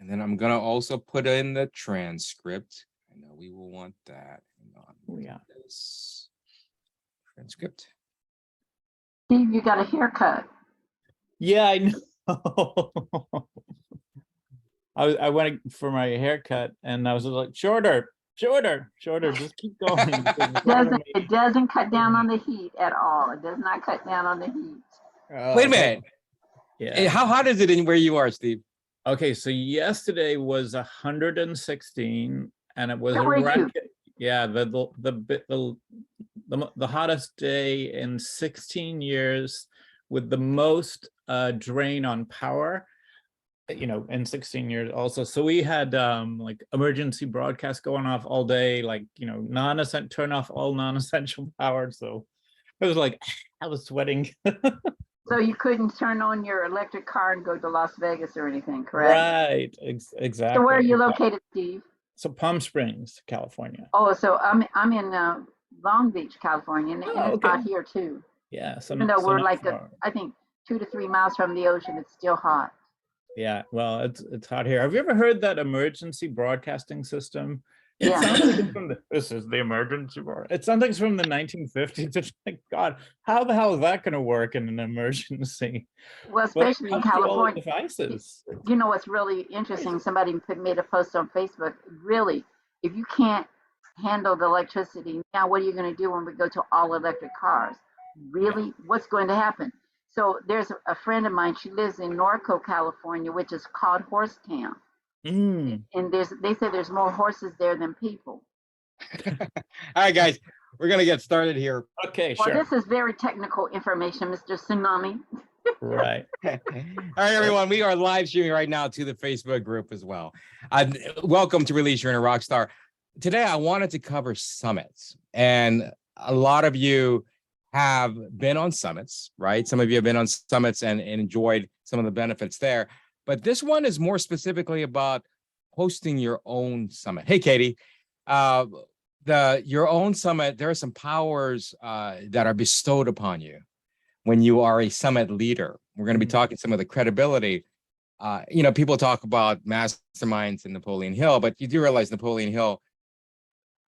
And then I'm gonna also put in the transcript. I know we will want that. Hang on. Oh, yeah. This transcript. Steve, you got a haircut. Yeah, I know. I went for my haircut and I was like, shorter, just keep going. It doesn't cut down on the heat at all. It does not cut down on the heat. Wait a minute. Yeah. How hot is it in where you are, Steve? Okay, so yesterday was 116, and it was Where a were you? record. Yeah, the hottest day in 16 years, with the most drain on power. In 16 years also. So we had like emergency broadcasts going off all day, like non-essential, turn off all non-essential power. So it was like I was sweating. So you couldn't turn on your electric car and go to Las Vegas or anything, correct? Right, exactly. So where are you located, Steve? So Palm Springs, California. Oh, so I'm in Long Beach, California, and it's hot here too. Yeah, so even though we're like far. I think 2 to 3 miles from the ocean, it's still hot. Yeah, well, it's hot here. Have you ever heard that emergency broadcasting system? Yeah. This is the emergency bar. It's something from the 1950s. It's like, God, how the hell is that going to work in an emergency? Well, especially in California. Devices. You know what's really interesting? Somebody made a post on Facebook. Really, if you can't handle the electricity now, what are you going to do when we go to all electric cars? Really, what's going to happen? So there's a friend of mine. She lives in Norco, California, which is called Horse Town. And they say there's more horses there than people. All right, guys, we're gonna get started here. Okay, well, sure. This is very technical information, Mr. Tsunami. Right. All right, everyone, we are live streaming right now to the Facebook group as well. Welcome to Release Your Inner Rockstar. Today, I wanted to cover summits, and a lot of you have been on summits, right? Some of you have been on summits and enjoyed some of the benefits there. But this one is more specifically about hosting your own summit. Hey, Katie, your own summit, there are some powers that are bestowed upon you when you are a summit leader. We're going to be talking some of the credibility. People talk about masterminds in Napoleon Hill, but you do realize Napoleon Hill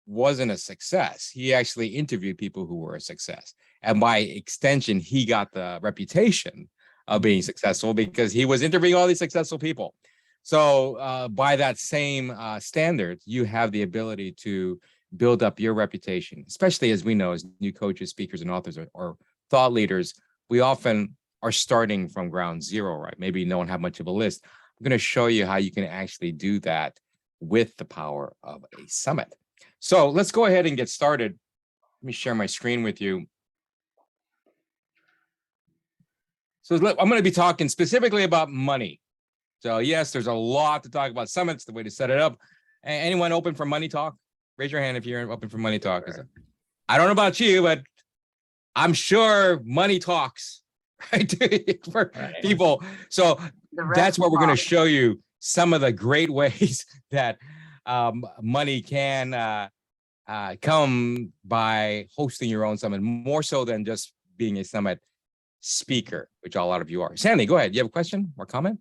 wasn't a success. He actually interviewed people who were a success. And by extension, he got the reputation of being successful because he was interviewing all these successful people. So by that same standard, you have the ability to build up your reputation, especially as we know, as new coaches, speakers, and authors or thought leaders, we often are starting from ground zero, right? Maybe no one have much of a list. I'm going to show you how you can actually do that with the power of a summit. So let's go ahead and get started. Let me share my screen with you. So I'm going to be talking specifically about money. So yes, there's a lot to talk about summits, the way to set it up. Anyone open for money talk? Raise your hand if you're open for money talk. I don't know about you, but I'm sure money talks, right, for people. So that's what we're going to show you, some of the great ways that money can come by hosting your own summit, more so than just being a summit speaker, which a lot of you are. Sandy, go ahead. You have a question or comment?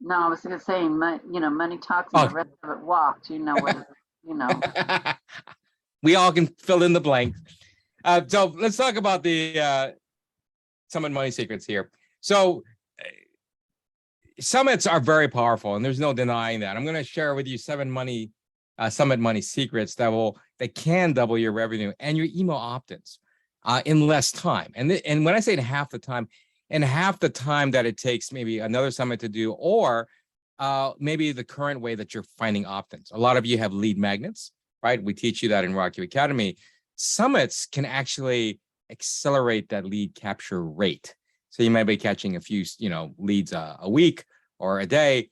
No, I was going to say, money talks and the rest of it walks. We all can fill in the blank. So let's talk about the summit money secrets here. So summits are very powerful, and there's no denying that. I'm going to share with you 7 summit money secrets that can double your revenue and your email opt-ins in less time. And when I say in half the time that it takes maybe another summit to do, or maybe the current way that you're finding opt-ins. A lot of you have lead magnets, right? We teach you that in Rocky Academy. Summits can actually accelerate that lead capture rate. So you might be catching a few, leads a week or a day.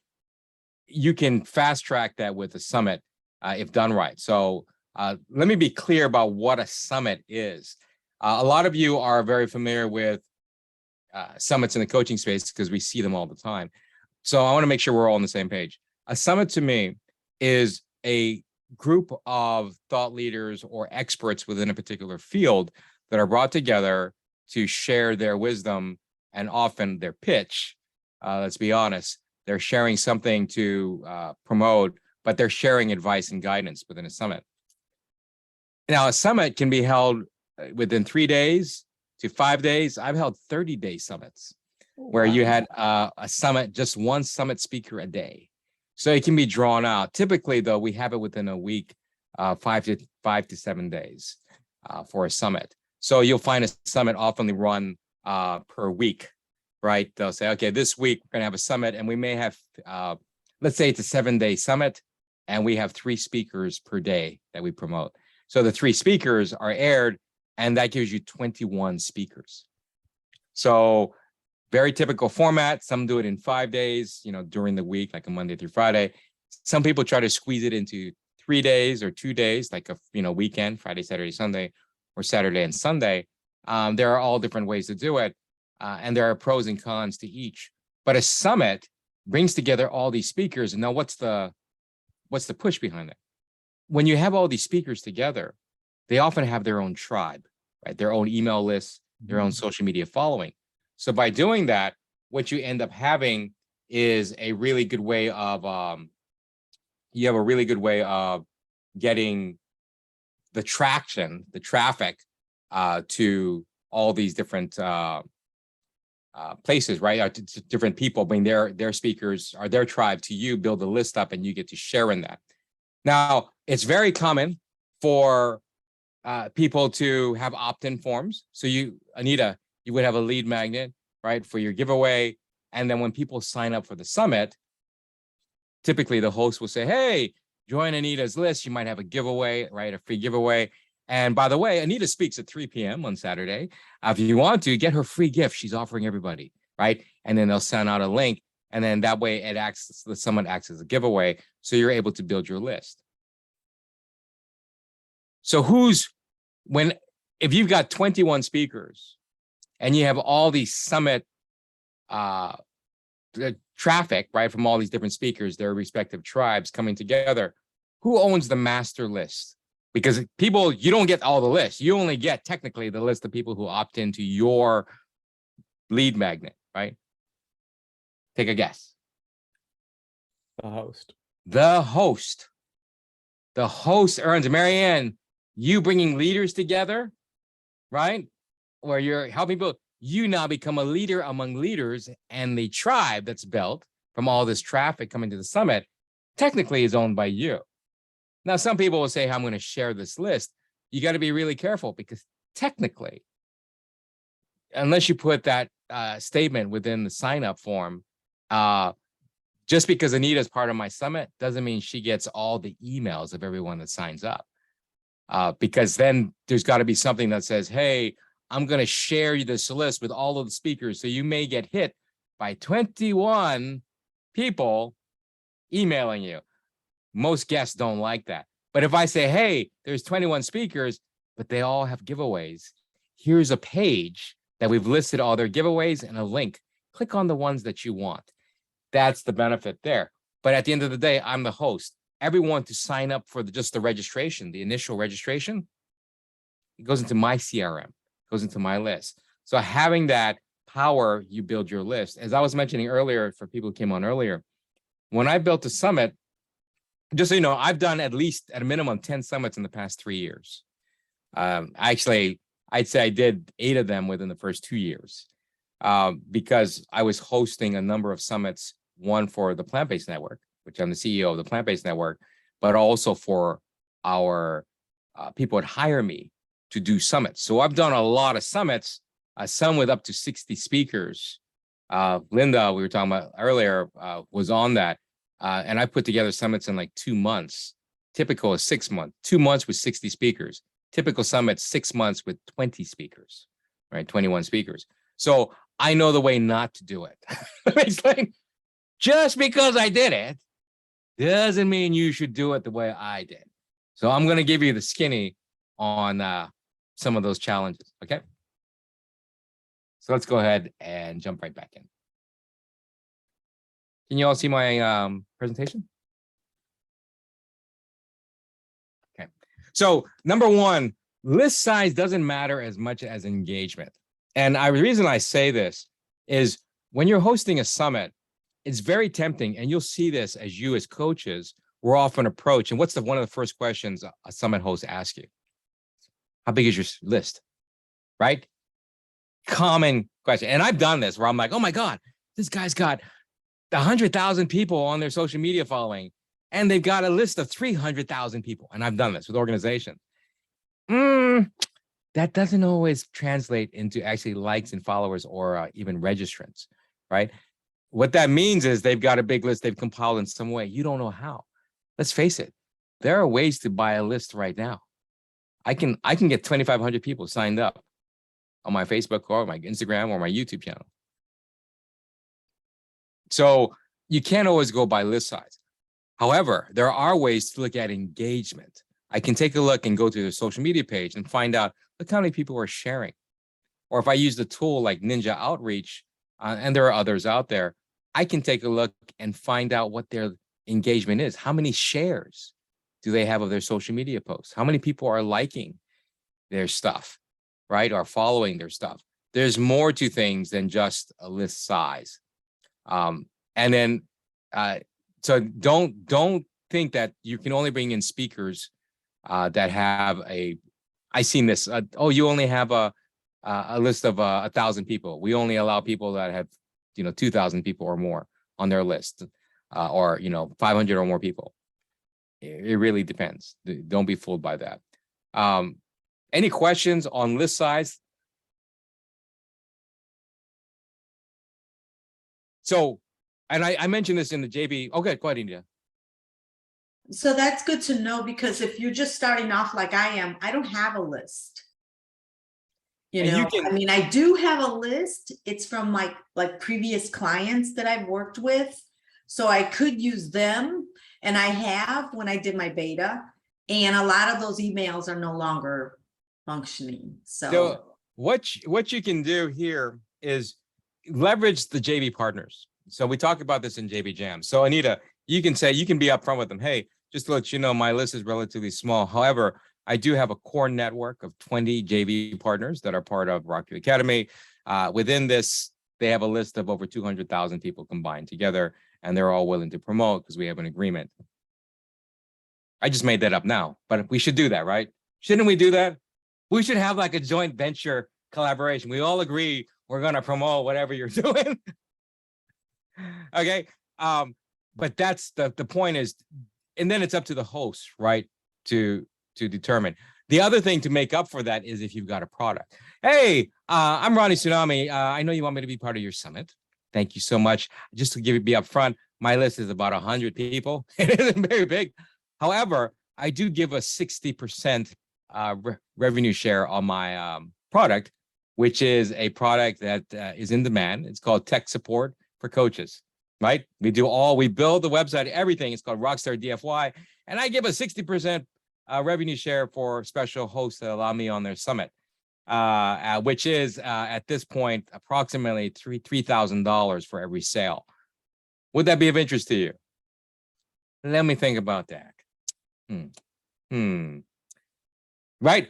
You can fast track that with a summit if done right. So let me be clear about what a summit is. A lot of you are very familiar with summits in the coaching space because we see them all the time. So I want to make sure we're all on the same page. A summit to me is a group of thought leaders or experts within a particular field that are brought together to share their wisdom and often their pitch, let's be honest, they're sharing something to promote, but they're sharing advice and guidance within a summit. Now, a summit can be held within 3 days to 5 days. I've held 30-day summits where you had a summit, just one summit speaker a day. So it can be drawn out. Typically, though, we have it within a week, 5 to 7 days for a summit. So you'll find a summit often run per week, right? They'll say, okay, this week we're going to have a summit, and we may have, let's say it's a 7-day summit, and we have 3 speakers per day that we promote. So the 3 speakers are aired, and that gives you 21 speakers. So very typical format. Some do it in 5 days, during the week, like a Monday through Friday. Some people try to squeeze it into 3 days or 2 days, like a weekend, Friday, Saturday, Sunday, or Saturday and Sunday. There are all different ways to do it, and there are pros and cons to each. But a summit brings together all these speakers. And now what's the push behind it? When you have all these speakers together, they often have their own tribe, right? Their own email lists, their own social media following. So by doing that, what you end up having is a really good way of, you have a really good way of getting the traction, the traffic to all these different places, right? To different people bring their speakers or their tribe to you, build a list up, and you get to share in that. Now, it's very common for people to have opt-in forms. So Anita, you would have a lead magnet, right, for your giveaway. And then when people sign up for the summit, typically the host will say, hey, join Anita's list. You might have a giveaway, right, a free giveaway. And by the way, Anita speaks at 3 p.m. on Saturday. If you want to, get her free gift she's offering everybody, right? And then they'll send out a link. And then that way the summit acts as a giveaway. So you're able to build your list. So if you've got 21 speakers and you have all these summit traffic, right, from all these different speakers, their respective tribes coming together, who owns the master list? Because you don't get all the lists. You only get technically the list of people who opt into your lead magnet, right? Take a guess. The host. The host. The host earns, Marianne, you bringing leaders together, right? Where you're helping people, you now become a leader among leaders, and the tribe that's built from all this traffic coming to the summit technically is owned by you. Now, some people will say, I'm going to share this list. You got to be really careful, because technically, unless you put that statement within the sign-up form, just because Anita is part of my summit doesn't mean she gets all the emails of everyone that signs up. Because then there's got to be something that says, hey, I'm going to share this list with all of the speakers. So you may get hit by 21 people emailing you. Most guests don't like that. But if I say, hey, there's 21 speakers, but they all have giveaways. Here's a page that we've listed all their giveaways and a link. Click on the ones that you want. That's the benefit there. But at the end of the day, I'm the host. Everyone to sign up for just the registration, the initial registration, it goes into my CRM, goes into my list. So having that power, you build your list. As I was mentioning earlier, for people who came on earlier, when I built the summit, just so you know, I've done at a minimum 10 summits in the past 3 years. Actually, I'd say I did 8 of them within the first 2 years, because I was hosting a number of summits, one for the Plant-Based Network, which I'm the CEO of the Plant-Based Network, but also for our people would hire me to do summits. So I've done a lot of summits, some with up to 60 speakers. Linda, we were talking about earlier, was on that. And I put together summits in like 2 months. Typical is 6 months, 2 months with 60 speakers. Typical summit, 6 months with 20 speakers, right? 21 speakers. So I know the way not to do it. It's like, just because I did it doesn't mean you should do it the way I did. So I'm going to give you the skinny on some of those challenges. Okay. So let's go ahead and jump right back in. Can you all see my presentation? Okay. So number one, list size doesn't matter as much as engagement. And the reason I say this is when you're hosting a summit, it's very tempting. And you'll see this as you as coaches, we're often approached. And what's one of the first questions a summit host asks you? How big is your list? Right? Common question. And I've done this where I'm like, oh my God, this guy's got 100,000 people on their social media following, and they've got a list of 300,000 people. And I've done this with organizations. That doesn't always translate into actually likes and followers or even registrants, right? What that means is they've got a big list they've compiled in some way. You don't know how. Let's face it. There are ways to buy a list right now. I can get 2,500 people signed up on my Facebook or my Instagram or my YouTube channel. So you can't always go by list size. However, there are ways to look at engagement. I can take a look and go to their social media page and find out, look how many people are sharing. Or if I use the tool like Ninja Outreach, and there are others out there, I can take a look and find out what their engagement is. How many shares do they have of their social media posts? How many people are liking their stuff, right? Or following their stuff? There's more to things than just a list size. And then, so don't think that you can only bring in speakers that have I've seen this. Oh, you only have a list of 1,000 people. We only allow people that have, 2,000 people or more on their list, or 500 or more people. It really depends. Don't be fooled by that. Any questions on list size? So, and I mentioned this in the JB. Okay, go ahead, India. So that's good to know, because if you're just starting off like I am, I don't have a list. I mean, I do have a list. It's from like previous clients that I've worked with. So I could use them. And I have when I did my beta. And a lot of those emails are no longer functioning. So what you can do here is leverage the JV partners. So we talk about this in JV Jam. So Anita, you can be upfront with them. Hey, just to let you know, my list is relatively small. However, I do have a core network of 20 JV partners that are part of Rocket Academy. Within this, they have a list of over 200,000 people combined together, and they're all willing to promote because we have an agreement. I just made that up now, but we should do that, right? Shouldn't we do that? We should have like a joint venture collaboration. We all agree we're going to promote whatever you're doing. Okay. But that's the point is, and then it's up to the host, right? To determine. The other thing to make up for that is if you've got a product. Hey, I'm Ronnie Tsunami. I know you want me to be part of your summit. Thank you so much. Just to be upfront, my list is about 100 people. It isn't very big. However, I do give a 60% revenue share on my product, which is a product that is in demand. It's called Tech Support for Coaches, right? We build the website, everything. It's called Rockstar DFY. And I give a 60% revenue share for special hosts that allow me on their summit, which is at this point approximately $3,000 for every sale. Would that be of interest to you? Let me think about that. Right?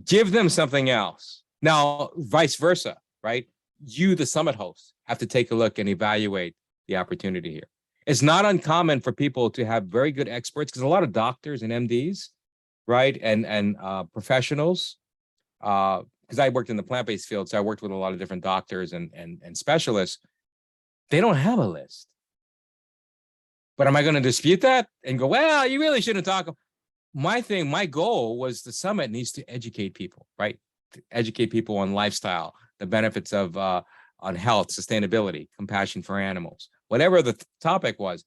Give them something else. Now, vice versa, right? You, the summit host, have to take a look and evaluate the opportunity here. It's not uncommon for people to have very good experts, because a lot of doctors and MDs, right, and professionals, because I worked in the plant-based field, so I worked with a lot of different doctors and specialists. They don't have a list. But am I going to dispute that and go, well, you really shouldn't talk? My goal was the summit needs to educate people, right? To educate people on lifestyle, the benefits of on health, sustainability, compassion for animals, whatever the topic was.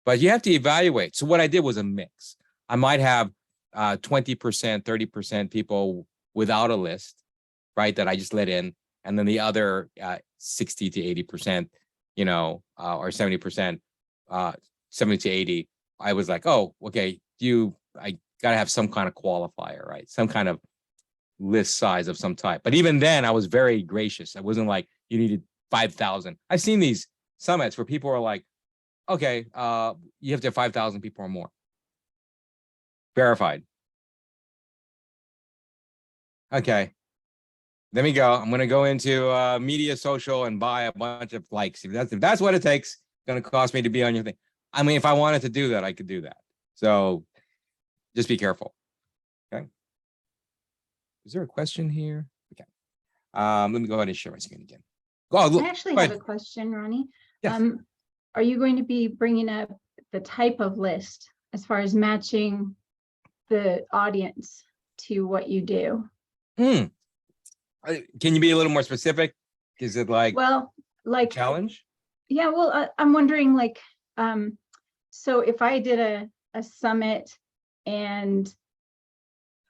But you have to evaluate. So what I did was a mix. I might have 20%, 30% people without a list, right, that I just let in. And then the other 60 to 80%, or 70%, 70 to 80, I was like, oh, okay, I got to have some kind of qualifier, right? Some kind of list size of some type. But even then, I was very gracious. I wasn't like, you needed 5,000. I've seen these summits where people are like, okay, you have to have 5,000 people or more. Verified. Okay. Let me go. I'm going to go into media social and buy a bunch of likes. If that's what it takes, going to cost me to be on your thing. I mean, if I wanted to do that, I could do that. So just be careful. Okay. Is there a question here? Okay. Let me go ahead and share my screen again. Oh, look. I actually go have a ahead. question, Ronnie. Yes. Are you going to be bringing up the type of list as far as matching the audience to what you do? Can you be a little more specific? Is it like Well, a like, challenge? yeah, well, I'm wondering, like, so if I did a summit and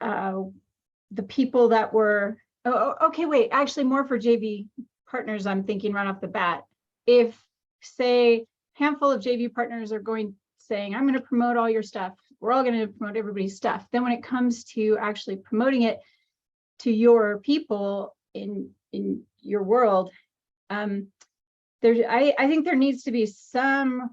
the people that were, okay, wait, actually more for JV partners, I'm thinking right off the bat. If, say, handful of JV partners are saying, I'm going to promote all your stuff, we're all going to promote everybody's stuff. Then when it comes to actually promoting it to your people in your world, I think there needs to be some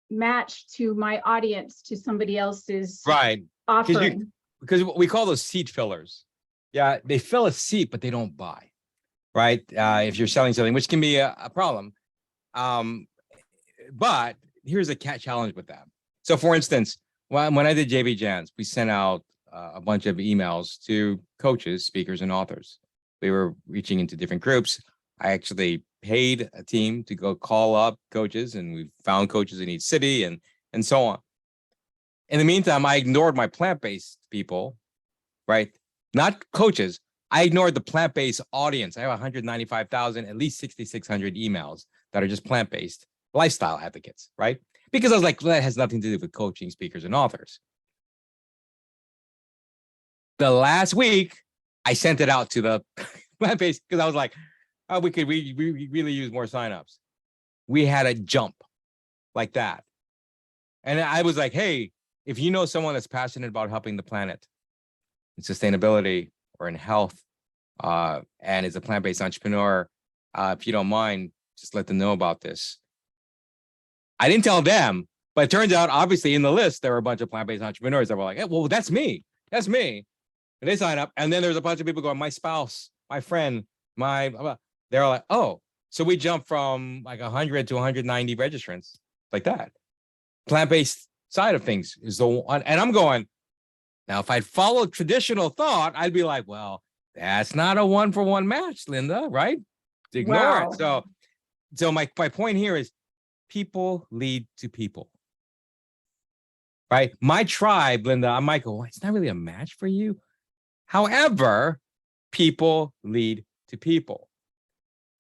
match to my audience to somebody else's Right. offering. Because we call those seat fillers. Yeah, they fill a seat, but they don't buy. Right. If you're selling something, which can be a problem. But here's a challenge with that. So for instance, when I did JV Jans, we sent out a bunch of emails to coaches, speakers, and authors. We were reaching into different groups. I actually paid a team to go call up coaches, and we found coaches in each city and so on. In the meantime, I ignored my plant-based people, right? Not coaches. I ignored the plant-based audience. I have 195,000, at least 6,600 emails that are just plant-based lifestyle advocates, right? Because I was like, well, that has nothing to do with coaching, speakers, and authors. The last week, I sent it out to the plant-based because I was like, oh, we could really use more signups. We had a jump like that. And I was like, hey, if you know someone that's passionate about helping the planet in sustainability or in health, and is a plant-based entrepreneur, if you don't mind, just let them know about this. I didn't tell them, but it turns out, obviously, in the list, there were a bunch of plant-based entrepreneurs that were like, hey, well, that's me. That's me. And they sign up. And then there's a bunch of people going, my spouse, my friend, they're like, oh, so we jumped from like 100 to 190 registrants like that. Plant-based side of things is the one. And I'm going, now, if I'd followed traditional thought, I'd be like, well, that's not a one-for-one match, Linda, right? Ignore it. So my point here is people lead to people, right? My tribe, Linda, I might go, well, it's not really a match for you. However, people lead to people.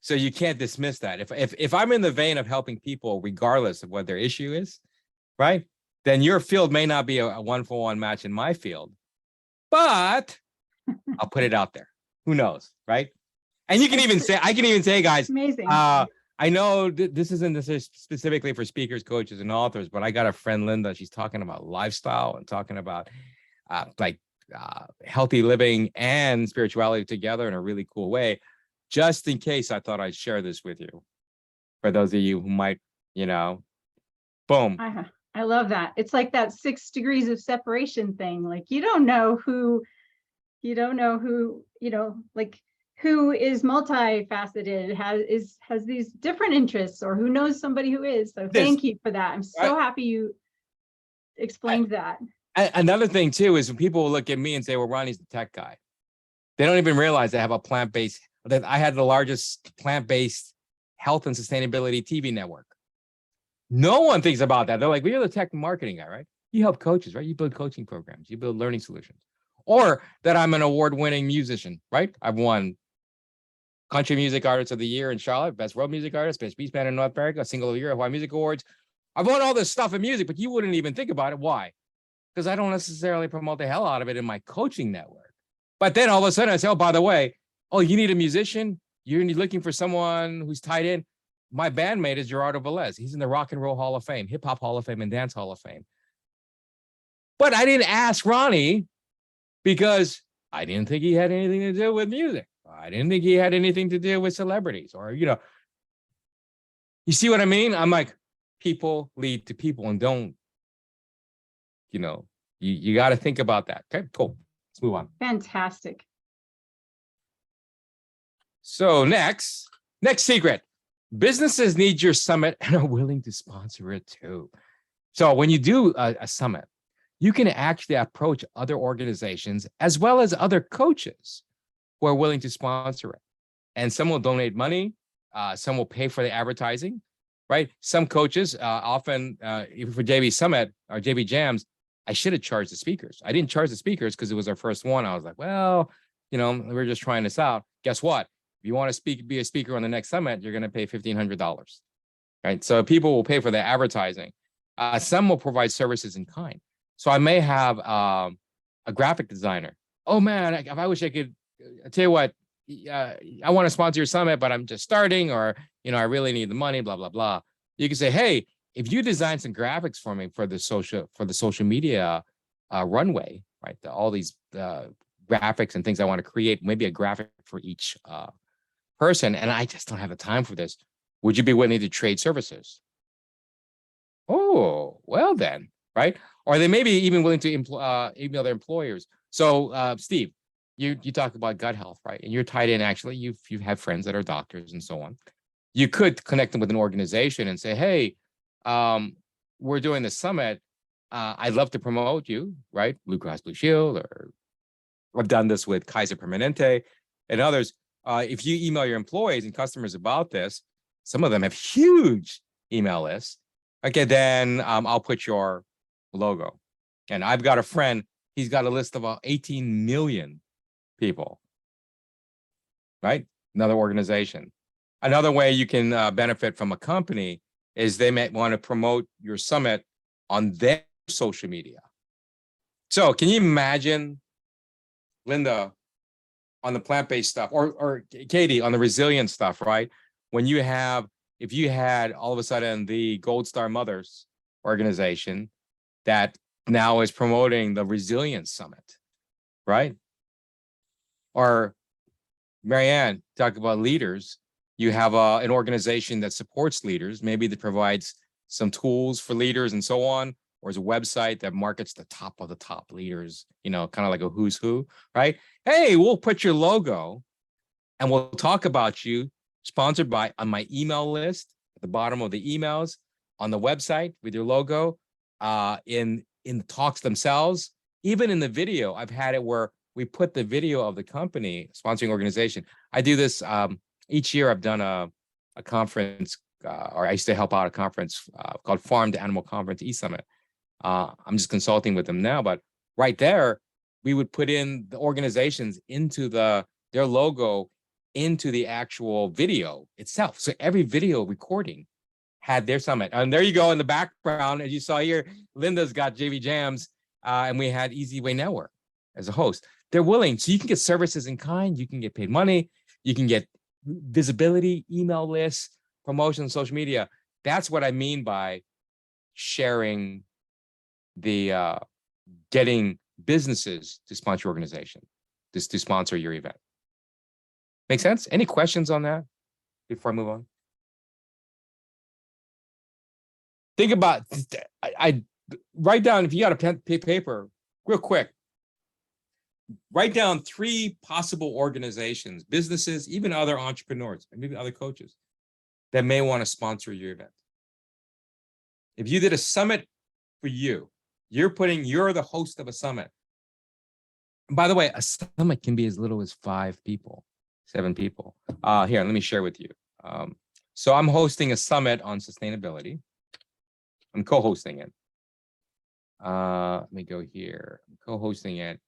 So you can't dismiss that. If I'm in the vein of helping people, regardless of what their issue is, right? Then your field may not be a one-for-one match in my field, but I'll put it out there. Who knows, right? And you can even say, I can even say, guys, Amazing. I know this isn't specifically for speakers, coaches, and authors, but I got a friend, Linda. She's talking about lifestyle and talking about healthy living and spirituality together in a really cool way. Just in case, I thought I'd share this with you. For those of you who might, boom. I love that. It's like that 6 degrees of separation thing. Like, you don't know who, like, who is multifaceted, has these different interests, or who knows somebody who is. So thank you for that. I'm so happy you explained that. Another thing too is when people look at me and say, well, Ronnie's the tech guy. They don't even realize I have a plant-based, that I had the largest plant-based health and sustainability TV network. No one thinks about that. They're like, well, you're the tech marketing guy, right? You help coaches, right? You build coaching programs, you build learning solutions. Or that I'm an award-winning musician, right? I've won Country Music Artist of the Year in Charlotte, Best World Music Artist, Best Beach Band in North America, Single of the Year, Hawaii Music Awards. I've won all this stuff in music, but you wouldn't even think about it. Why? Because I don't necessarily promote the hell out of it in my coaching network. But then all of a sudden I say, oh, by the way, you need a musician? You're looking for someone who's tied in? My bandmate is Gerardo Velez. He's in the Rock and Roll Hall of Fame, Hip Hop Hall of Fame, and Dance Hall of Fame. But I didn't ask Ronnie because I didn't think he had anything to do with music. I didn't think he had anything to do with celebrities or, you see what I mean? I'm like, people lead to people, and don't, you got to think about that. Okay, cool. Let's move on. Fantastic. So next secret, Businesses need your summit and are willing to sponsor it too. So when you do a summit, you can actually approach other organizations as well as other coaches who are willing to sponsor it. And some will donate money. Some will pay for the advertising, right? Some coaches often, even for JV Summit or JV Jams, I should have charged the speakers. I didn't charge the speakers because it was our first one. I was like, well, we're just trying this out. Guess what? If you want to be a speaker on the next summit, you're going to pay $1,500, right? So people will pay for the advertising. Some will provide services in kind. So I may have a graphic designer. Oh man, I wish I could. I tell you what, I want to sponsor your summit, but I'm just starting, or I really need the money. Blah blah blah. You can say, hey, if you design some graphics for me for the social media runway, right? All these graphics and things I want to create, maybe a graphic for each person, and I just don't have the time for this. Would you be willing to trade services? Oh, well then, right? Or they may be even willing to email their employers. So, Steve, you talk about gut health, right? And you're tied in. Actually, you have friends that are doctors and so on. You could connect them with an organization and say, hey, we're doing this summit. I'd love to promote you, right? Blue Cross Blue Shield, or I've done this with Kaiser Permanente and others. If you email your employees and customers about this, some of them have huge email lists. Okay, then I'll put your logo. And I've got a friend, he's got a list of about 18 million people, right? Another organization. Another way you can benefit from a company is they may want to promote your summit on their social media. So can you imagine, Linda, on the plant-based stuff, or Katie on the resilient stuff, right? If you had all of a sudden the Gold Star Mothers organization that now is promoting the Resilience Summit, right? Or Marianne, talk about leaders. You have an organization that supports leaders, maybe that provides some tools for leaders and so on, or is a website that markets the top of the top leaders, kind of like a who's who, right? Hey, we'll put your logo and we'll talk about you, sponsored by, on my email list at the bottom of the emails, on the website with your logo, in the talks themselves, even in the video. I've had it where we put the video of the company sponsoring organization. I do this each year. I've done a conference, or I used to help out a conference called Farm to Animal Conference E-Summit. I'm just consulting with them now, but right there, we would put in the organizations into their logo into the actual video itself. So every video recording had their summit. And there you go in the background, as you saw here, Linda's got JV Jams, and we had Easy Way Network as a host. They're willing, so you can get services in kind, you can get paid money, you can get visibility, email lists, promotion, social media. That's what I mean by sharing the getting businesses to sponsor your organization, just to sponsor your event. Make sense? Any questions on that before I move on? Think about, I write down, if you got a pen, paper, real quick, write down 3 possible organizations, businesses, even other entrepreneurs, and maybe other coaches that may want to sponsor your event. If you did a summit for you, you're the host of a summit. And by the way, a summit can be as little as 5 people, 7 people. Here, let me share with you. So I'm hosting a summit on sustainability. I'm co-hosting it. Let me go here. I'm co-hosting it.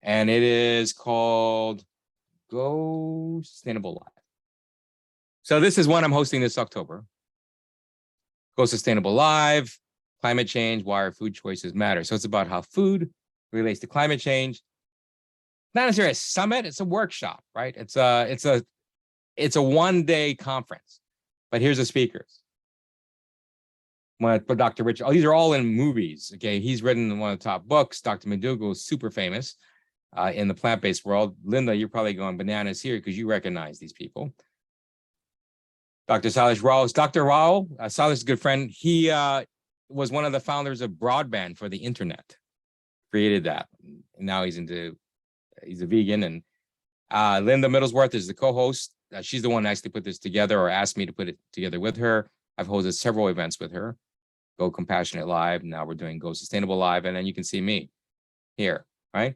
And it is called Go Sustainable Live. So this is one I'm hosting this October. Go Sustainable Live, climate change, why our food choices matter. So it's about how food relates to climate change. Not necessarily a summit, it's a workshop, right? It's a one-day conference. But here's the speakers. But Dr. Richard, these are all in movies. Okay, he's written one of the top books. Dr. McDougall is super famous in the plant-based world. Linda, you're probably going bananas here because you recognize these people. Dr. Salish Rao. Dr. Rao, Salish is a good friend. He was one of the founders of broadband for the internet. Created that. And now he's a vegan. And Linda Middlesworth is the co-host. she's the one who actually put this together or asked me to put it together with her. I've hosted several events with her. Go Compassionate Live. Now we're doing Go Sustainable Live. And then you can see me here, right?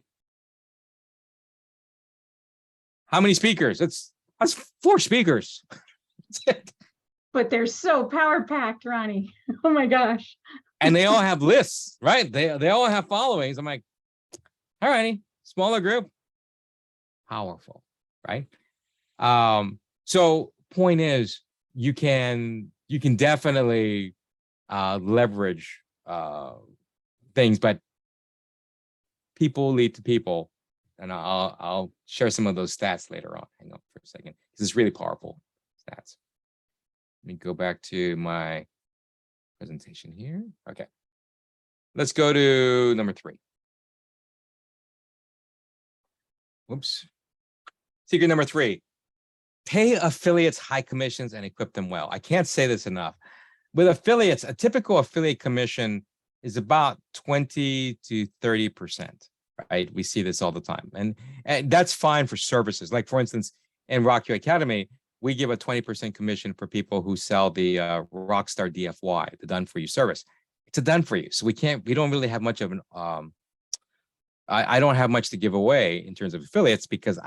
How many speakers? That's 4 speakers. That's it. But they're so power packed, Ronnie. Oh my gosh. And they all have lists, right? They all have followings. I'm like, all righty, smaller group, powerful, right? So point is, you can definitely leverage things, but people lead to people, and I'll share some of those stats later on. Hang on for a second, because it's really powerful stats. Let me go back to my presentation here. Okay, let's go to number 3. Whoops. Secret number 3, pay affiliates high commissions and equip them well. I can't say this enough. With affiliates, a typical affiliate commission is about 20 to 30%, right? We see this all the time. And that's fine for services. Like for instance, in Rock Your Academy, we give a 20% commission for people who sell the Rockstar DFY, the done for you service. It's a done for you. So we don't really have much of an, I don't have much to give away in terms of affiliates because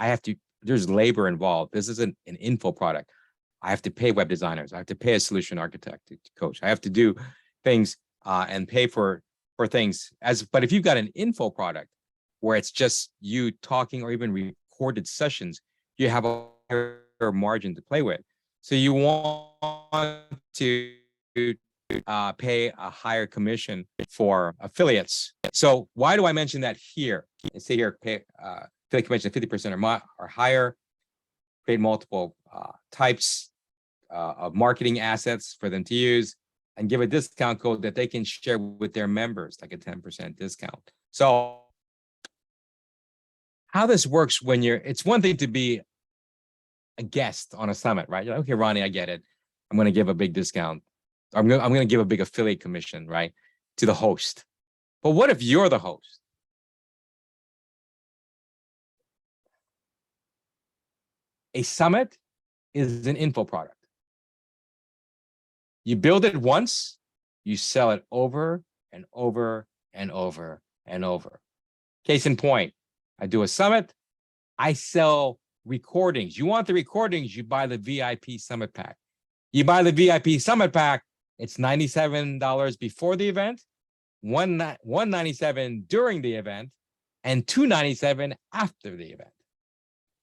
there's labor involved. This isn't an info product. I have to pay web designers. I have to pay a solution architect to coach. I have to do things and pay for things. But if you've got an info product where it's just you talking or even recorded sessions, you have a higher margin to play with. So you want to pay a higher commission for affiliates. So why do I mention that here? I say here, pay affiliate commission 50% or higher, create multiple types of marketing assets for them to use, and give a discount code that they can share with their members, like a 10% discount. So how this works it's one thing to be a guest on a summit, right? You're like, okay, Ronnie, I get it. I'm going to give a big discount. I'm going to give a big affiliate commission, right, to the host. But what if you're the host? A summit is an info product. You build it once, you sell it over and over and over and over. Case in point, I do a summit, I sell recordings. You want the recordings, you buy the VIP summit pack. You buy the VIP summit pack, it's $97 before the event, $197 during the event, and $297 after the event.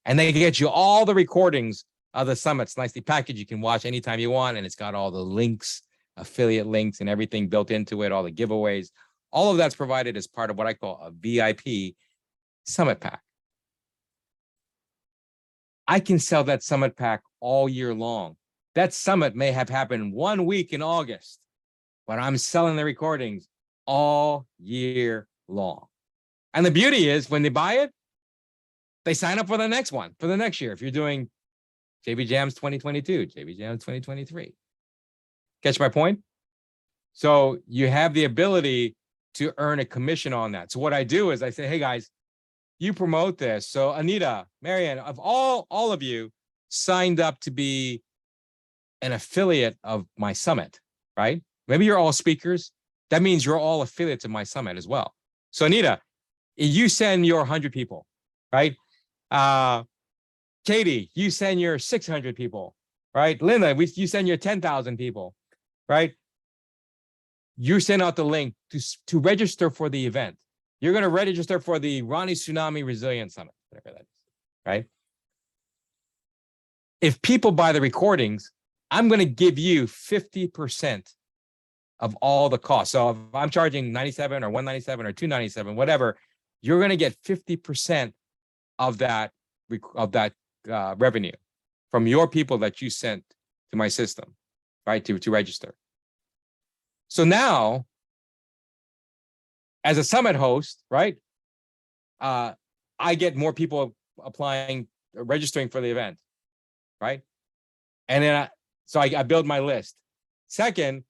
And they get you all the recordings of the summits, nicely packaged. You can watch anytime you want, and it's got all the links, affiliate links, and everything built into it, all the giveaways. All of that's provided as part of what I call a VIP summit pack. I can sell that summit pack all year long. That summit may have happened 1 week in August, but I'm selling the recordings all year long. And the beauty is when they buy it, they sign up for the next one, for the next year. If you're doing JV Jams 2022, JV Jams 2023. Catch my point? So you have the ability to earn a commission on that. So what I do is I say, hey guys, you promote this. So Anita, Marianne, of all of you signed up to be an affiliate of my summit, right? Maybe you're all speakers. That means you're all affiliates of my summit as well. So Anita, you send your 100 people, right? Katie, you send your 600 people, right? Linda, you send your 10,000 people, right? You send out the link to register for the event. You're going to register for the Ronnie Tsunami Resilience Summit, whatever that is, right? If people buy the recordings, I'm going to give you 50% of all the costs. So if I'm charging 97 or 197 or 297, whatever, you're going to get 50% of that revenue from your people that you sent to my system, right, to register. So now, as a summit host, right, I get more people registering for the event, right? And then I build my list. Second,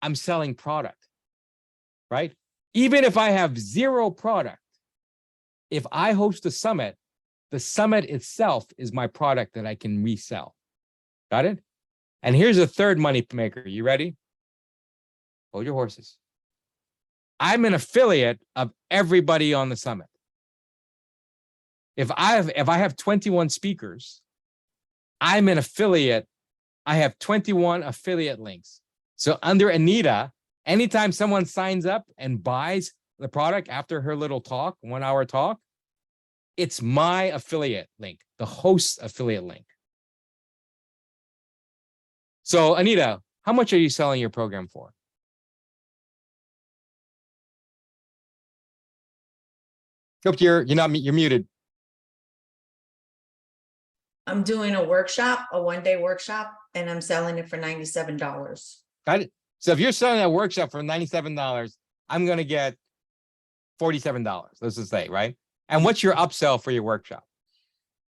I'm selling product, right? Even if I have zero product, if I host a summit, The summit itself is my product that I can resell. Got it? And here's a third money maker. You ready? Hold your horses. I'm an affiliate of everybody on the summit. If I have 21 speakers, I'm an affiliate. I have 21 affiliate links. So under Anita, anytime someone signs up and buys the product after her little talk, 1 hour talk, it's my affiliate link, the host's affiliate link. So Anita, how much are you selling your program for? Hope you're muted. I'm doing a workshop, a 1-day workshop, and I'm selling it for $97. Got it. So if you're selling a workshop for $97, I'm going to get $47. Let's just say, right? And what's your upsell for your workshop?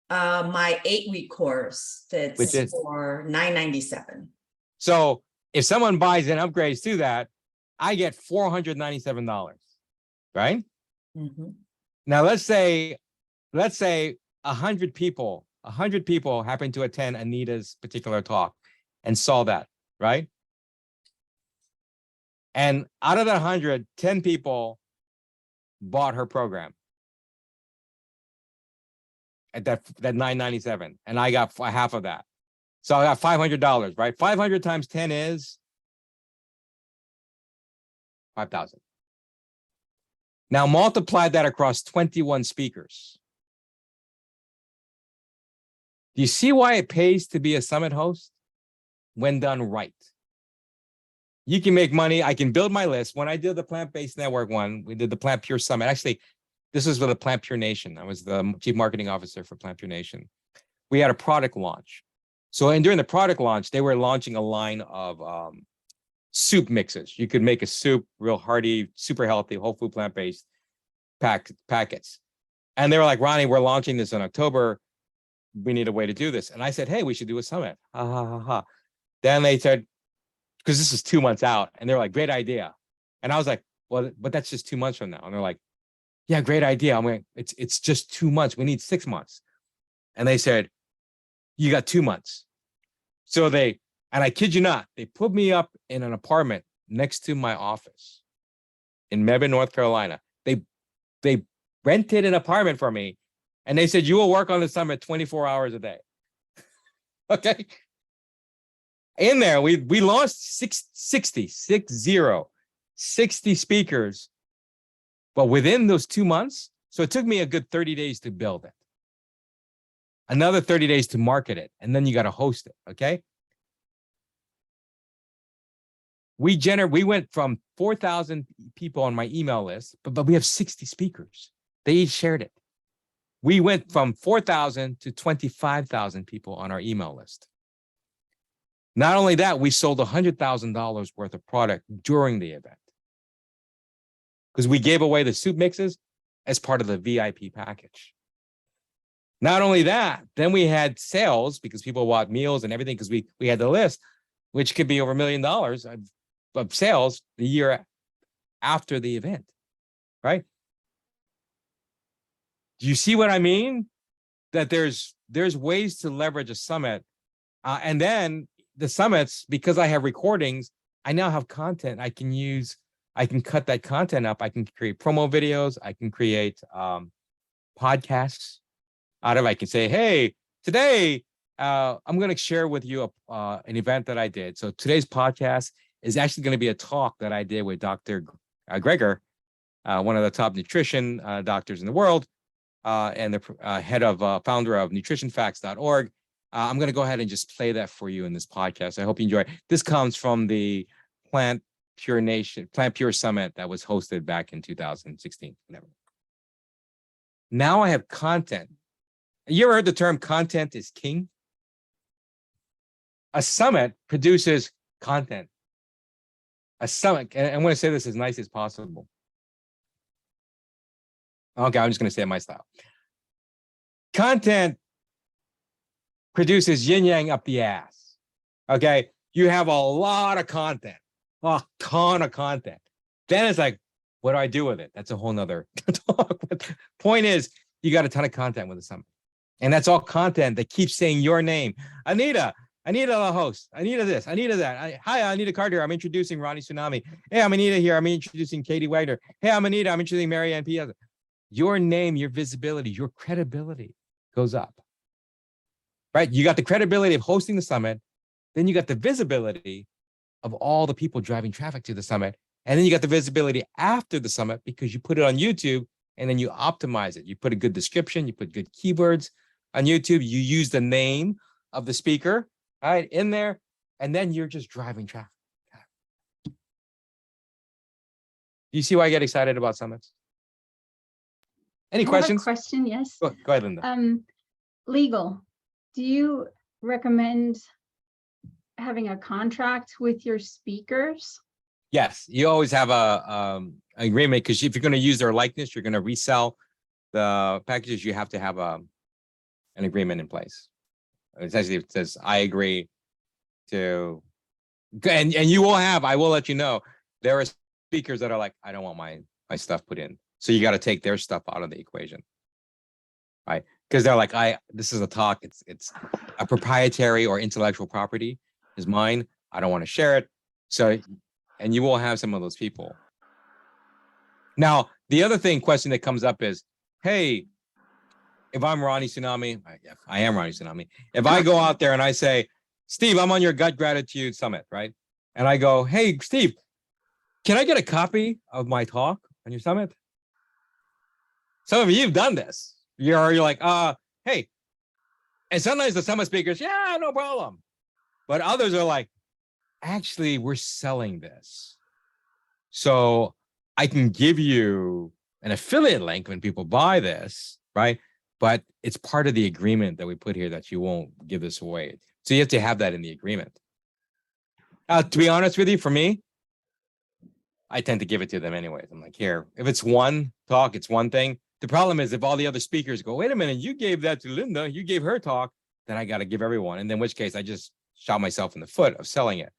My 8-week course that's Which is for $997. So if someone buys and upgrades to that, I get $497, right? Mhm. Now let's say 100 people happen to attend Anita's particular talk and saw that, right? And out of that 100, 10 people bought her program at that $997, and I got half of that. So I got $500, right? 500 times 10 is 5,000. Now multiply that across 21 speakers. Do you see why it pays to be a summit host? When done right. You can make money. I can build my list. When I did the Plant-Based Network one, we did the Plant Pure Summit. Actually, this was with the Plant Pure Nation. I was the chief marketing officer for Plant Pure Nation. We had a product launch. So, and during the product launch, they were launching a line of soup mixes. You could make a soup, real hearty, super healthy, whole food, plant-based packets. And they were like, Ronnie, we're launching this in October. We need a way to do this. And I said, hey, we should do a summit. Ha, ha, ha, ha. Then they said, because this is 2 months out, and they're like, great idea. And I was like, well, but that's just 2 months from now. And they're like, yeah, great idea. I'm like, it's just 2 months. We need 6 months. And they said, you got 2 months. So and I kid you not, they put me up in an apartment next to my office in Mebane, North Carolina. They rented an apartment for me, and they said, you will work on the summit 24 hours a day. Okay. In there, we lost 60 speakers, but within those 2 months, so it took me a good 30 days to build it, another 30 days to market it, and then you got to host it. Okay. We went from 4,000 people on my email list, but we have 60 speakers. They each shared it. We went from 4,000 to 25,000 people on our email list. Not only that, we sold $100,000 worth of product during the event because we gave away the soup mixes as part of the VIP package. Not only that, then we had sales because people bought meals and everything because we had the list, which could be over $1 million of sales the year after the event, right? Do you see what I mean? That there's ways to leverage a summit, and then the summits, because I have recordings, I now have content I can use. I can cut that content up. I can create promo videos. I can create podcasts out of it. I can say, hey, today I'm going to share with you an event that I did. So today's podcast is actually going to be a talk that I did with Dr. Greger, one of the top nutrition doctors in the world, and the head of founder of nutritionfacts.org. I'm going to go ahead and just play that for you in this podcast. I hope you enjoy it. This comes from the Plant Pure Summit that was hosted back in 2016. Whatever. Now I have content. You ever heard the term content is king? A summit produces content. A summit, and I'm going to say this as nice as possible. Okay, I'm just going to say it my style. Content produces yin yang up the ass. Okay, you have a lot of content, a ton of content. Then it's like, what do I do with it? That's a whole nother talk. But point is, you got a ton of content with the summit. And that's all content that keeps saying your name. Anita the host. Anita this, Anita that. Hi, Anita Carter. I'm introducing Ronnie Tsunami. Hey, I'm Anita here. I'm introducing Katie Wagner. Hey, I'm Anita. I'm introducing Marianne Piazza. Your name, your visibility, your credibility goes up. Right? You got the credibility of hosting the summit. Then you got the visibility of all the people driving traffic to the summit. And then you got the visibility after the summit because you put it on YouTube and then you optimize it. You put a good description, you put good keywords on YouTube, you use the name of the speaker, right, in there, and then you're just driving traffic. Do you see why I get excited about summits? Any I have a questions? question, yes. Go ahead, Linda. Legal, do you recommend having a contract with your speakers? Yes, you always have a agreement because if you're going to use their likeness, you're going to resell the packages. You have to have an agreement in place. Essentially, it says, "I agree to," and you will have. I will let you know there are speakers that are like, "I don't want my stuff put in," so you got to take their stuff out of the equation, right? Because they're like, this is a talk. It's a proprietary or intellectual property is mine. I don't want to share it. So. And you will have some of those people. Now, the other question that comes up is, hey, if I'm Ronnie Tsunami, I am Ronnie Tsunami. If I go out there and I say, Steve, I'm on your Gut Gratitude Summit, right? And I go, hey, Steve, can I get a copy of my talk on your summit? Some of you have done this. You're like, hey. And sometimes the summit speakers, yeah, no problem. But others are like, actually, we're selling this. So I can give you an affiliate link when people buy this, right? But it's part of the agreement that we put here that you won't give this away. So you have to have that in the agreement. To be honest with you, for me, I tend to give it to them anyways. I'm like, here, if it's one talk, it's one thing. The problem is if all the other speakers go, wait a minute, you gave that to Linda, you gave her talk, then I got to give everyone. And in which case I just shot myself in the foot of selling it.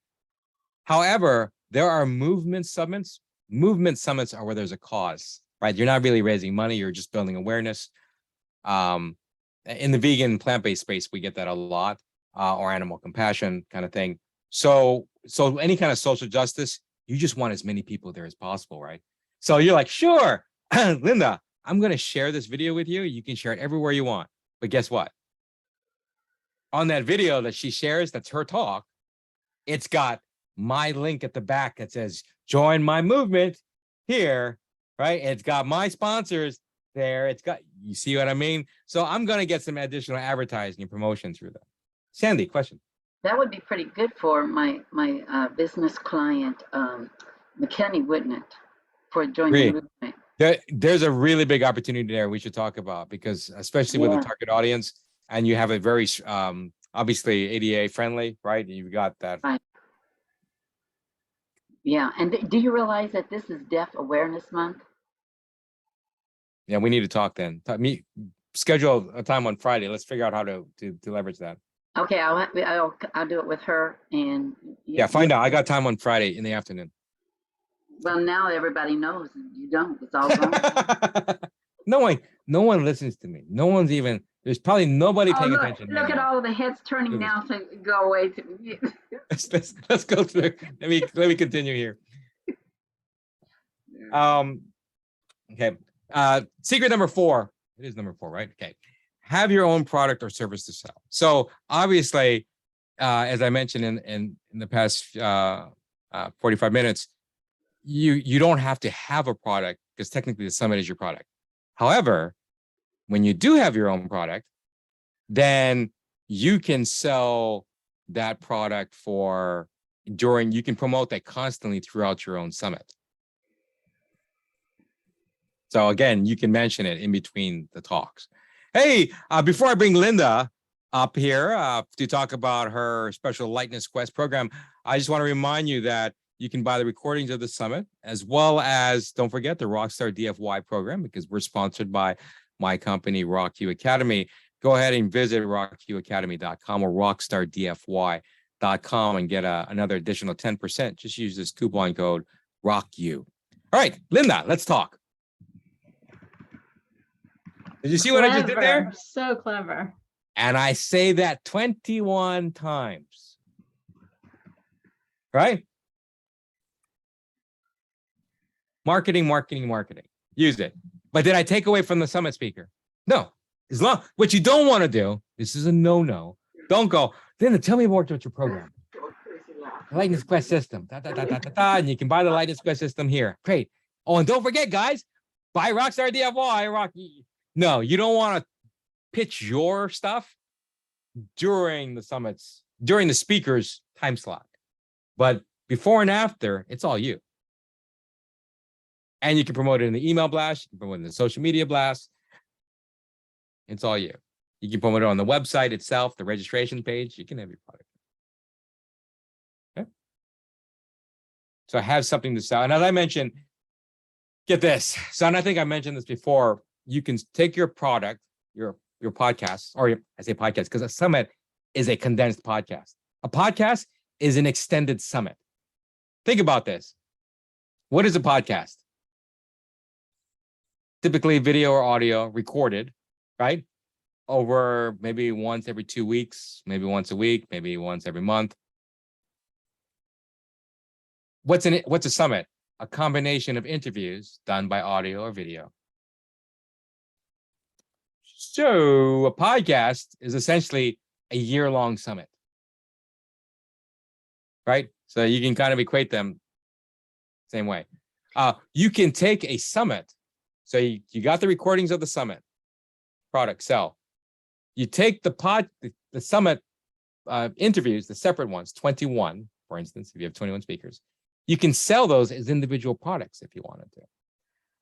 However, there are movement summits. Movement summits are where there's a cause, right? You're not really raising money. You're just building awareness. In the vegan plant-based space, we get that a lot, or animal compassion kind of thing. So any kind of social justice, you just want as many people there as possible, right? So you're like, sure, Linda, I'm going to share this video with you. You can share it everywhere you want. But guess what? On that video that she shares, that's her talk, it's got my link at the back that says, join my movement here, right? It's got my sponsors there. It's got, you see what I mean? So I'm going to get some additional advertising and promotion through that. Sandy, question. That would be pretty good for my business client, McKinney, wouldn't it? For joining the movement. There's a really big opportunity there we should talk about because especially with the target audience and you have a very, obviously ADA friendly, right? You've got that. Right. Yeah, and do you realize that this is Deaf Awareness Month? Yeah, we need to talk then. Schedule a time on Friday. Let's figure out how to leverage that. Okay, I'll do it with her and find out. I got time on Friday in the afternoon. Well, now everybody knows you don't. It's all gone. No one listens to me. No one's even. There's probably nobody paying attention. Look at all the heads turning now to go away. Let's go through. Let me continue here. Okay. Secret number 4. It is number 4, right? Okay. Have your own product or service to sell. So obviously, as I mentioned in the past 45 minutes, you don't have to have a product because technically the summit is your product. However, when you do have your own product, then you can sell that product you can promote that constantly throughout your own summit. So again, you can mention it in between the talks. Hey, before I bring Linda up here to talk about her special Lightness Quest program, I just want to remind you that you can buy the recordings of the summit, as well as, don't forget, the Rockstar DFY program, because we're sponsored by my company, Rock You Academy. Go ahead and visit rockyouacademy.com or rockstardfy.com and get another additional 10%. Just use this coupon code ROCKYOU. All right, Linda, let's talk. Did you see what I just did there? Clever. So clever. And I say that 21 times. Right? Marketing, marketing, marketing. Use it. But did I take away from the summit speaker? No. As long what you don't want to do, this is a no-no. Don't go, then tell me more about your program. Lightning Quest system. And you can buy the Lightning Quest system here. Great. Oh, and don't forget, guys, buy Rockstar DIY. No, you don't want to pitch your stuff during the summits, during the speaker's time slot. But before and after, it's all you. And you can promote it in the email blast, you can promote it in the social media blast. It's all you. You can promote it on the website itself, the registration page. You can have your product. Okay. So I have something to sell. And as I mentioned, get this. So, and I think I mentioned this before, you can take your product, your podcast, or I say podcast, because a summit is a condensed podcast. A podcast is an extended summit. Think about this. What is a podcast? Typically video or audio recorded, right? Over maybe once every 2 weeks, maybe once a week, maybe once every month. What's in it? What's a summit? A combination of interviews done by audio or video. So a podcast is essentially a year-long summit, right? So you can kind of equate them same way. You can take a summit. So you got the recordings of the summit, product, sell. You take the summit interviews, the separate ones, 21, for instance, if you have 21 speakers, you can sell those as individual products if you wanted to.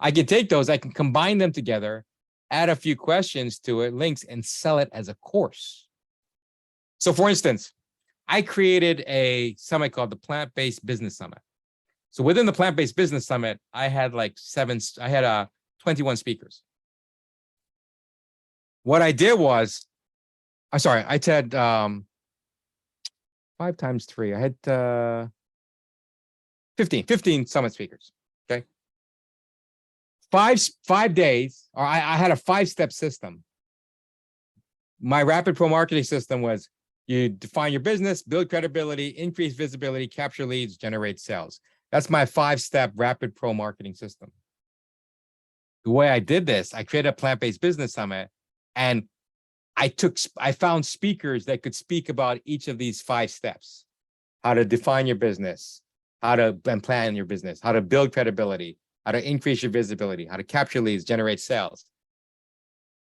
I can take those, I can combine them together, add a few questions to it, links, and sell it as a course. So for instance, I created a summit called the Plant-Based Business Summit. So within the Plant-Based Business Summit, I had 21 speakers. What I did was, I had 5 times 3. I had 15 summit speakers. Okay. 5 days, or I had a 5-step system. My rapid pro marketing system was you define your business, build credibility, increase visibility, capture leads, generate sales. That's my 5-step rapid pro marketing system. The way I did this, I created a plant-based business summit, and I found speakers that could speak about each of these 5 steps: how to define your business, how to plan your business, how to build credibility, how to increase your visibility, how to capture leads, generate sales.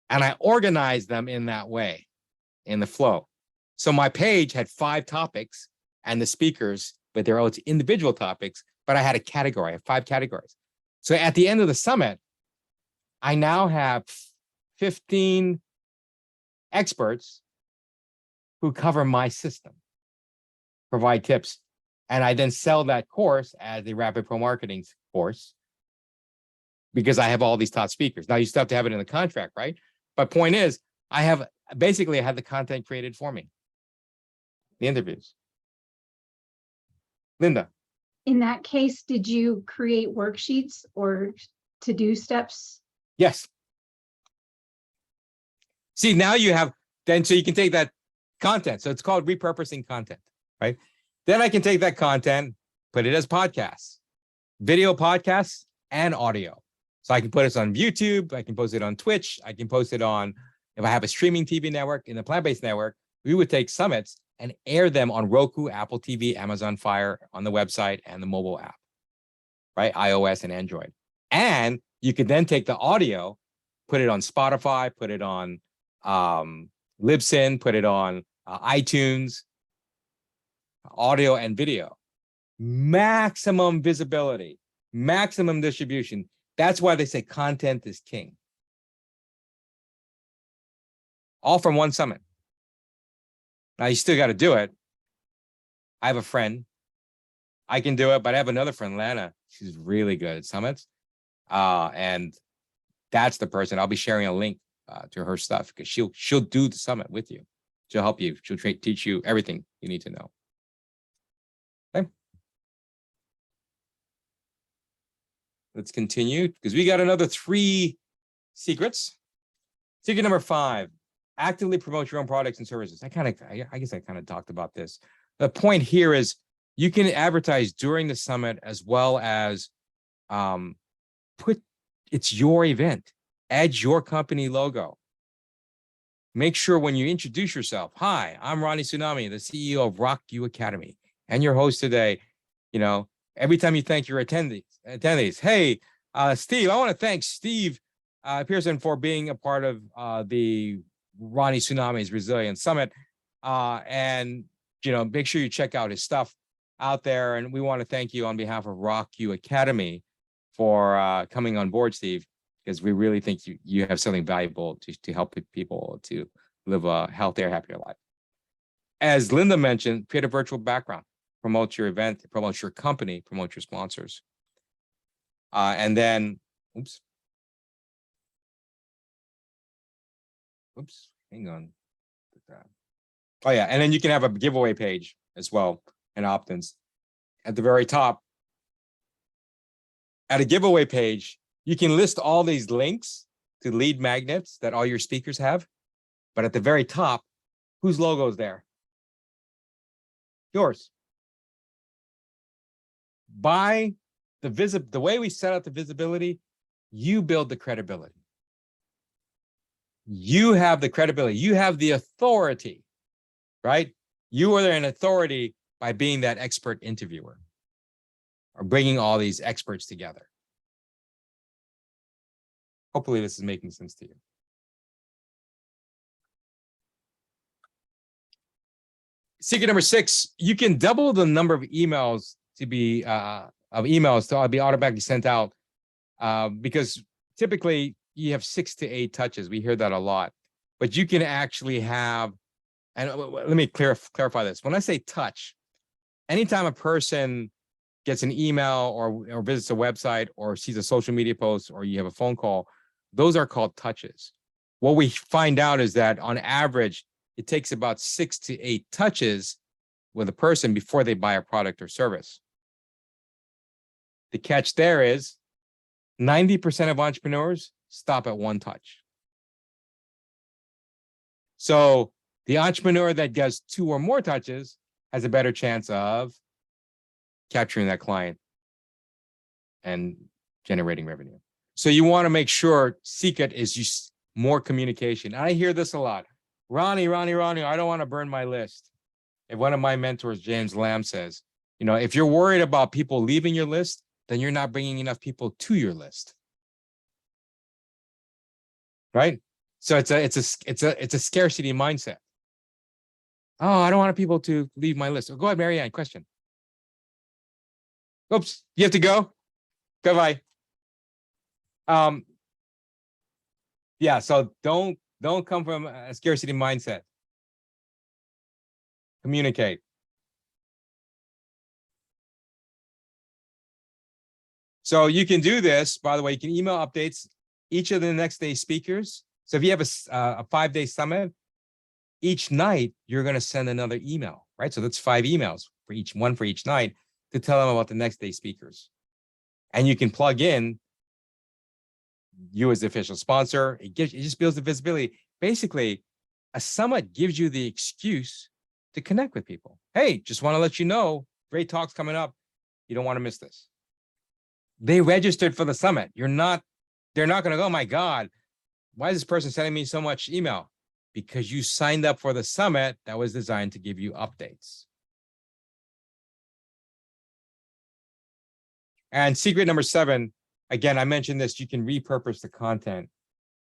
And I organized them in that way, in the flow. So my page had 5 topics and the speakers with their own individual topics, but I had a category, I have 5 categories. So at the end of the summit, I now have 15 experts who cover my system, provide tips, and I then sell that course as a rapid pro marketing course because I have all these top speakers. Now you still have to have it in the contract, right? But point is, I had the content created for me, the interviews. Linda. In that case, did you create worksheets or to-do steps? Yes. See, now you have, so you can take that content. So it's called repurposing content, right? Then I can take that content, put it as podcasts, video podcasts, and audio. So I can put it on YouTube, I can post it on Twitch, I can post it on, if I have a streaming TV network in the plant-based network, we would take summits and air them on Roku, Apple TV, Amazon Fire, on the website, and the mobile app, right? iOS and Android. And you could then take the audio, put it on Spotify, put it on Libsyn, put it on iTunes, audio and video. Maximum visibility, maximum distribution. That's why they say content is king. All from one summit. Now you still got to do it. I have a friend. I can do it, but I have another friend, Lana. She's really good at summits. And that's the person. I'll be sharing a link to her stuff because she'll do the summit with you. She'll help you. She'll teach you everything you need to know. Okay. Let's continue because we got another 3 secrets. Secret number 5, actively promote your own products and services. I guess I kind of talked about this. The point here is you can advertise during the summit as well as it's your event. Add your company logo. Make sure when you introduce yourself, hi, I'm Ronnie Tsunami, the CEO of Rock You Academy, and your host today. You know, every time you thank your attendees, hey, Steve, I want to thank Steve Pearson for being a part of the Ronnie Tsunami's Resilience Summit. And, you know, make sure you check out his stuff out there. And we want to thank you on behalf of Rock You Academy for coming on board, Steve, because we really think you have something valuable to help people to live a healthier, happier life. As Linda mentioned, create a virtual background, promote your event, promote your company, promote your sponsors. And then, hang on. Oh yeah, and then you can have a giveaway page as well, and opt-ins. At the very top, at a giveaway page, you can list all these links to lead magnets that all your speakers have. But at the very top, whose logo is there? Yours. By the way we set out the visibility, you build the credibility. You have the credibility. You have the authority, right? You are an authority by being that expert interviewer or bringing all these experts together. Hopefully this is making sense to you. Secret number 6, you can double the number of emails to be automatically sent out because typically you have 6 to 8 touches. We hear that a lot, but you can actually have, and let me clarify this. When I say touch, anytime a person gets an email or visits a website or sees a social media post or you have a phone call, those are called touches. What we find out is that on average, it takes about 6 to 8 touches with a person before they buy a product or service. The catch there is 90% of entrepreneurs stop at 1 touch. So the entrepreneur that does 2 or more touches has a better chance of capturing that client and generating revenue. So you want to make sure secret is more communication. I hear this a lot. Ronnie, I don't want to burn my list. If one of my mentors, James Lamb, says, you know, if you're worried about people leaving your list, then you're not bringing enough people to your list. Right? So it's a scarcity mindset. Oh, I don't want people to leave my list. Oh, go ahead, Marianne, question. Oops, you have to go? Goodbye. Yeah, so don't come from a scarcity mindset. Communicate. So you can do this, by the way, you can email updates each of the next day speakers. So if you have a 5-day summit, each night you're going to send another email, right? So that's 5 emails for each night to tell them about the next day speakers. And you can plug in you as the official sponsor. It just builds the visibility. Basically, a summit gives you the excuse to connect with people. Hey, just want to let you know, great talks coming up. You don't want to miss this. They registered for the summit. They're not going to go, oh my God, why is this person sending me so much email? Because you signed up for the summit that was designed to give you updates. And secret number 7, again, I mentioned this, you can repurpose the content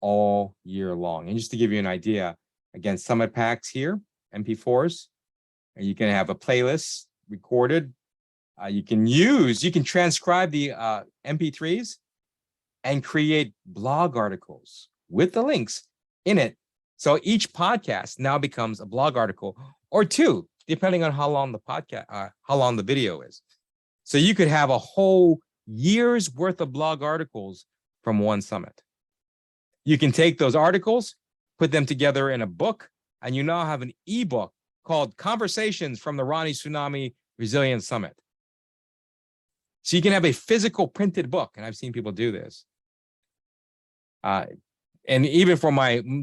all year long. And just to give you an idea, again, summit packs here, MP4s, and you can have a playlist recorded. You can transcribe the MP3s and create blog articles with the links in it. So each podcast now becomes a blog article or 2, depending on how long the podcast, how long the video is. So you could have a whole year's worth of blog articles from one summit. You can take those articles, put them together in a book, and you now have an ebook called Conversations from the Ronnie Tsunami Resilience Summit. So you can have a physical printed book, and I've seen people do this. and even for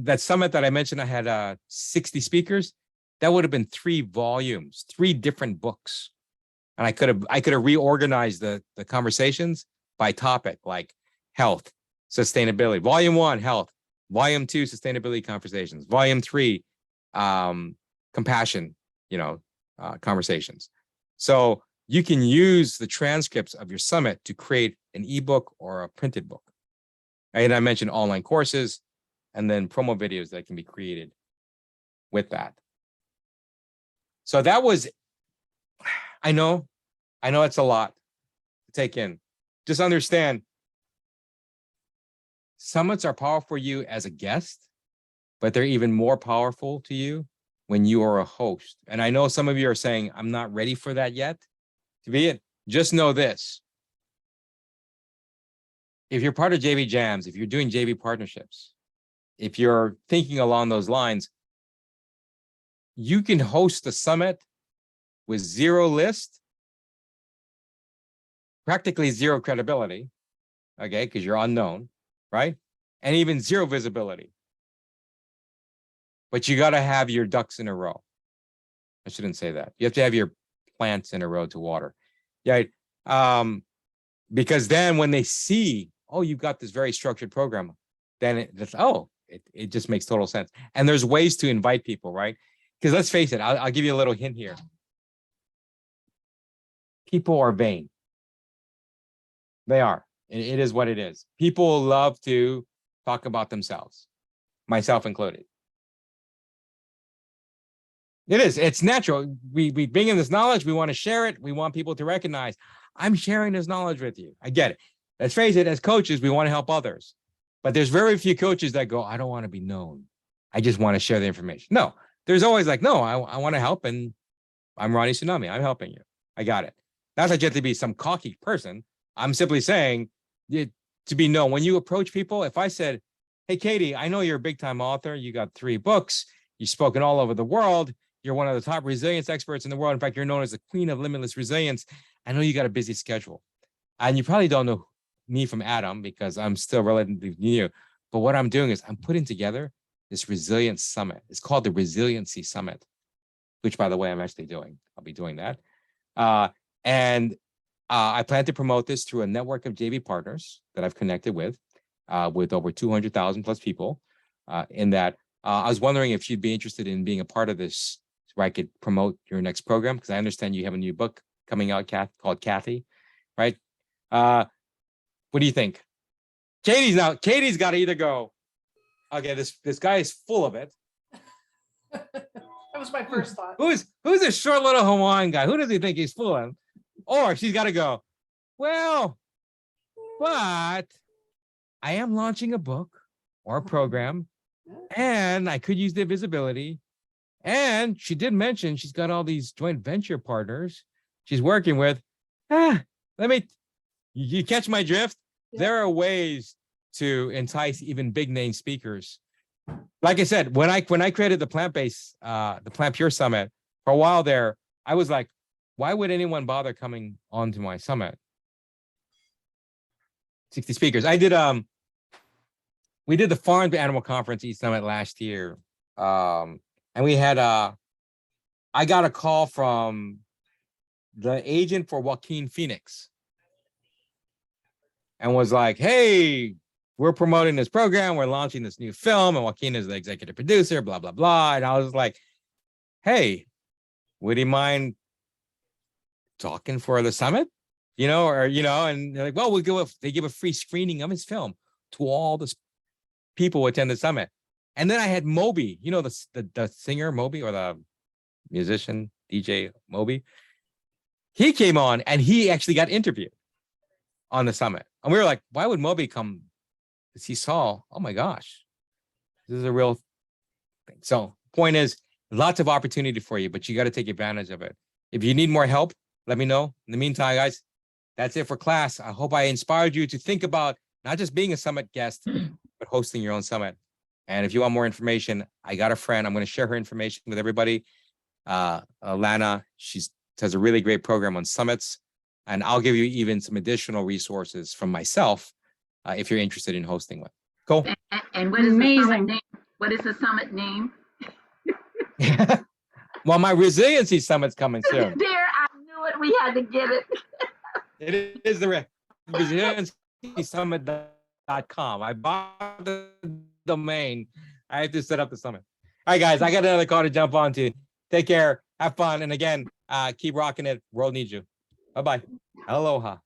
that summit that I mentioned, I had 60 speakers. That would have been 3 volumes, 3 different books. And I could have reorganized the conversations by topic, like health, sustainability. Volume 1, health. Volume 2, sustainability conversations. Volume 3, compassion, conversations. So you can use the transcripts of your summit to create an ebook or a printed book. And I mentioned online courses and then promo videos that can be created with that. So that was, I know it's a lot to take in. Just understand, summits are powerful for you as a guest, but they're even more powerful to you when you are a host. And I know some of you are saying, I'm not ready for that yet. To be it, just know this. If you're part of JV Jams, if you're doing JV partnerships, if you're thinking along those lines, you can host a summit with 0 list, practically 0 credibility, okay, because you're unknown, right? And even 0 visibility. But you got to have your ducks in a row. I shouldn't say that. You have to have your plants in a row to water. Yeah. Because then when they see, oh, you've got this very structured program, then it just makes total sense. And there's ways to invite people, right? Because let's face it, I'll give you a little hint here. People are vain. They are. It is what it is. People love to talk about themselves, myself included. It is. It's natural. We bring in this knowledge. We want to share it. We want people to recognize, I'm sharing this knowledge with you. I get it. Let's face it, as coaches, we want to help others. But there's very few coaches that go, I don't want to be known. I just want to share the information. No, there's always like, no, I want to help. And I'm Ronnie Tsunami. I'm helping you. I got it. Not that you have to be some cocky person. I'm simply saying to be known. When you approach people, if I said, hey, Katie, I know you're a big time author. You got 3 books. You've spoken all over the world. You're one of the top resilience experts in the world. In fact, you're known as the queen of limitless resilience. I know you got a busy schedule. And you probably don't know me from Adam because I'm still relatively new. But what I'm doing is I'm putting together this resilience summit. It's called the Resiliency Summit, which, by the way, I'm actually doing. I'll be doing that. And I plan to promote this through a network of JV partners that I've connected with over 200,000 plus people in that. I was wondering if you'd be interested in being a part of this where I could promote your next program, because I understand you have a new book coming out, called Kathy, right? What do you think? Katie's got to either go, okay, this guy is full of it. That was my first thought. Who's this short little Hawaiian guy? Who does he think he's fooling? Or she's got to go, well, but I am launching a book or a program, and I could use the visibility. And she did mention she's got all these joint venture partners she's working with. You catch my drift? Yeah. There are ways to entice even big name speakers. Like I said, when I created the plant-based, the Plant Pure Summit, for a while there, I was like, why would anyone bother coming onto my summit? 60 speakers. We did the Farm to Animal Conference East Summit last year. And we had I got a call from the agent for Joaquin Phoenix and was like, hey, we're promoting this program. We're launching this new film. And Joaquin is the executive producer, blah, blah, blah. And I was like, hey, would he mind talking for the summit? And they're like, well, they give a free screening of his film to all the people who attend the summit. And then I had Moby, the singer Moby, or the musician, DJ Moby. He came on and he actually got interviewed on the summit. And we were like, why would Moby come? Because he saw, oh my gosh, this is a real thing. So point is, lots of opportunity for you, but you got to take advantage of it. If you need more help, let me know. In the meantime, guys, that's it for class. I hope I inspired you to think about not just being a summit guest, but hosting your own summit. And if you want more information, I got a friend. I'm going to share her information with everybody. Lana, she has a really great program on summits. And I'll give you even some additional resources from myself if you're interested in hosting one. Cool. And what is the Amazing. summit name? What is the summit name? Well, my resiliency summit's coming soon. There, I knew it. We had to get it. It is the resiliencysummit.com. I bought the domain. I have to set up the summit. All right, guys, I got another call to jump on to. Take care. Have fun. And again, keep rocking it. World needs you. Bye-bye. Aloha.